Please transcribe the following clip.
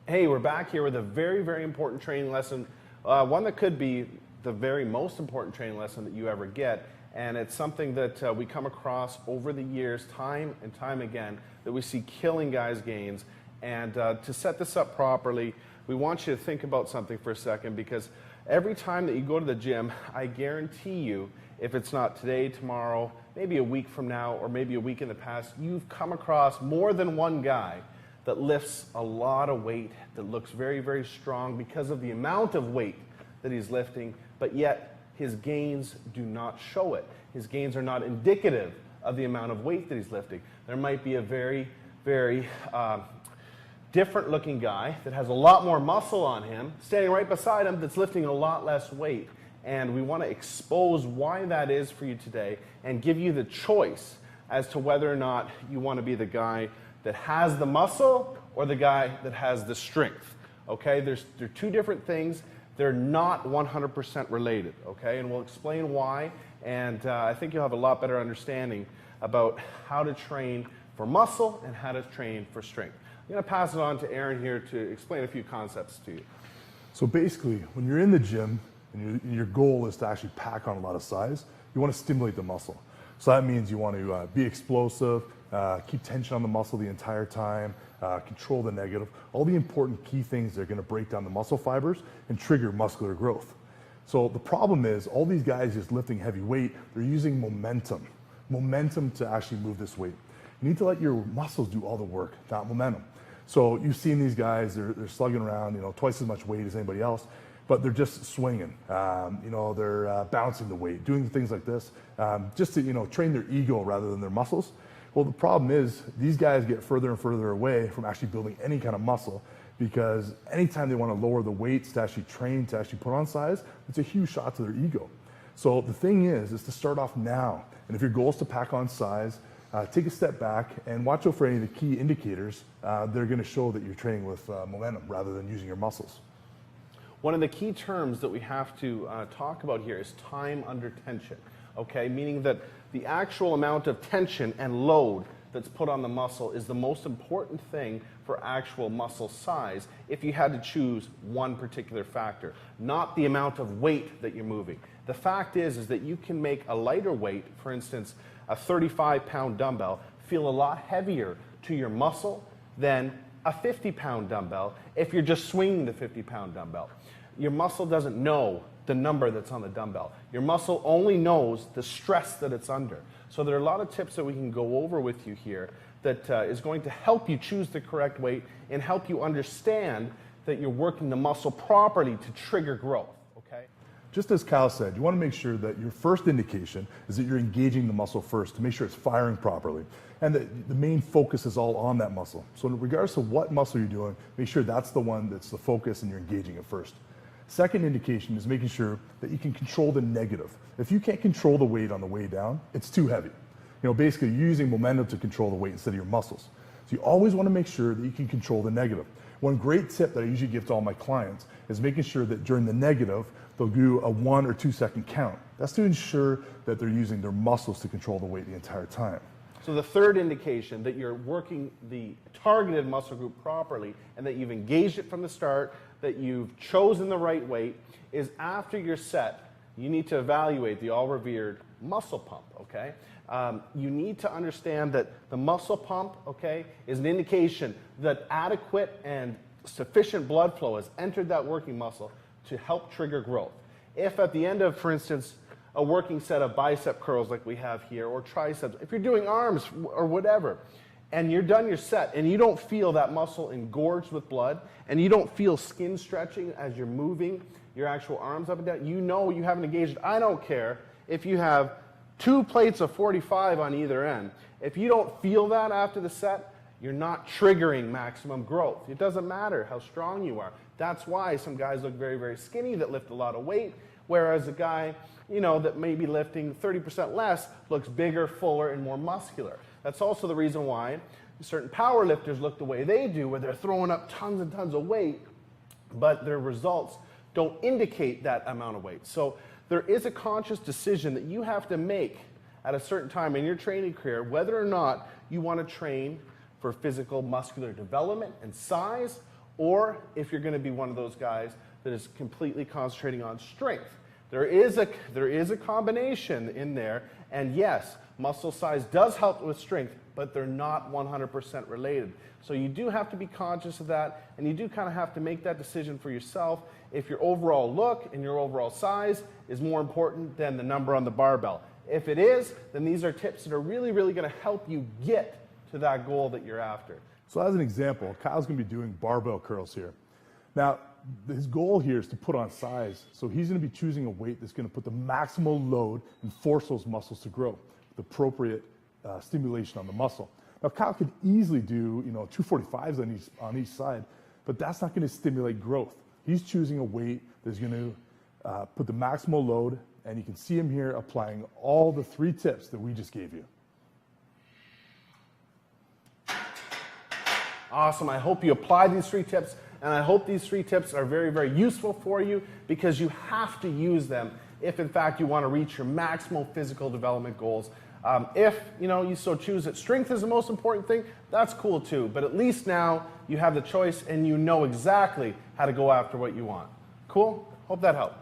Hey, we're back here with a very, very important training lesson, one that could be the very most important training lesson that you ever get, and it's something that we come across over the years, time and time again, that we see killing guys' gains. And to set this up properly, we want you to think about something for a second, because every time that you go to the gym, I guarantee you, if it's not today, tomorrow, maybe a week from now, or maybe a week in the past, you've come across more than one guy that lifts a lot of weight, that looks very, very strong because of the amount of weight that he's lifting, but yet his gains do not show it. His gains are not indicative of the amount of weight that he's lifting. There might be a very, very different looking guy that has a lot more muscle on him, standing right beside him, that's lifting a lot less weight. And we want to expose why that is for you today and give you the choice as to whether or not you want to be the guy that has the muscle or the guy that has the strength. Okay, they're two different things. They're not 100% related. Okay, and we'll explain why. And I think you'll have a lot better understanding about how to train for muscle and how to train for strength. I'm going to pass it on to Aaron here to explain a few concepts to you. So basically, when you're in the gym and your goal is to actually pack on a lot of size, you want to stimulate the muscle. So that means you want to be explosive, keep tension on the muscle the entire time, control the negative, all the important key things that are going to break down the muscle fibers and trigger muscular growth. So the problem is all these guys just lifting heavy weight, they're using momentum to actually move this weight. You need to let your muscles do all the work, not momentum. So you've seen these guys, they're slugging around, twice as much weight as anybody else, but they're just swinging. They're bouncing the weight, doing things like this, just to train their ego rather than their muscles. Well, the problem is these guys get further and further away from actually building any kind of muscle, because anytime they want to lower the weights to actually train, to actually put on size, it's a huge shot to their ego. So the thing is to start off now. And if your goal is to pack on size, take a step back and watch out for any of the key indicators that are going to show that you're training with momentum rather than using your muscles. One of the key terms that we have to talk about here is time under tension, okay? Meaning that the actual amount of tension and load that's put on the muscle is the most important thing for actual muscle size if you had to choose one particular factor, not the amount of weight that you're moving. The fact is that you can make a lighter weight, for instance, a 35-pound dumbbell, feel a lot heavier to your muscle than a 50-pound dumbbell if you're just swinging the 50-pound dumbbell. Your muscle doesn't know the number that's on the dumbbell. Your muscle only knows the stress that it's under. So there are a lot of tips that we can go over with you here that is going to help you choose the correct weight and help you understand that you're working the muscle properly to trigger growth, okay? Just as Kyle said, you want to make sure that your first indication is that you're engaging the muscle first to make sure it's firing properly, and that the main focus is all on that muscle. So in regards to what muscle you're doing, make sure that's the one that's the focus and you're engaging it first. Second indication is making sure that you can control the negative. If you can't control the weight on the way down, it's too heavy. Basically you're using momentum to control the weight instead of your muscles. So you always want to make sure that you can control the negative. One great tip that I usually give to all my clients is making sure that during the negative, they'll do a 1 or 2 second count. That's to ensure that they're using their muscles to control the weight the entire time. So the third indication that you're working the targeted muscle group properly and that you've engaged it from the start, that you've chosen the right weight, is after your set, you need to evaluate the all-revered muscle pump, okay? You need to understand that the muscle pump, okay, is an indication that adequate and sufficient blood flow has entered that working muscle to help trigger growth. If at the end of, for instance, a working set of bicep curls like we have here, or triceps, if you're doing arms or whatever, and you're done your set and you don't feel that muscle engorged with blood, and you don't feel skin stretching as you're moving your actual arms up and down, you know you haven't engaged. I don't care if you have 2 plates of 45 on either end. If you don't feel that after the set, you're not triggering maximum growth. It doesn't matter how strong you are. That's why some guys look very, very skinny that lift a lot of weight, whereas a guy, that may be lifting 30% less looks bigger, fuller, and more muscular. That's also the reason why certain power lifters look the way they do, where they're throwing up tons and tons of weight, but their results don't indicate that amount of weight. So there is a conscious decision that you have to make at a certain time in your training career, whether or not you want to train for physical muscular development and size, or if you're going to be one of those guys that is completely concentrating on strength. There is a combination in there, and yes, muscle size does help with strength, but they're not 100% related. So you do have to be conscious of that, and you do kind of have to make that decision for yourself if your overall look and your overall size is more important than the number on the barbell. If it is, then these are tips that are really, really going to help you get to that goal that you're after. So as an example, Kyle's going to be doing barbell curls here. Now, his goal here is to put on size, so he's going to be choosing a weight that's going to put the maximal load and force those muscles to grow with appropriate stimulation on the muscle. Now, Kyle could easily do 245s on each side, but that's not going to stimulate growth. He's choosing a weight that's going to put the maximal load, and you can see him here applying all the 3 tips that we just gave you. Awesome. I hope you apply these 3 tips, and I hope these 3 tips are very, very useful for you, because you have to use them if, in fact, you want to reach your maximal physical development goals. If you so choose that strength is the most important thing, that's cool too. But at least now you have the choice and you know exactly how to go after what you want. Cool? Hope that helped.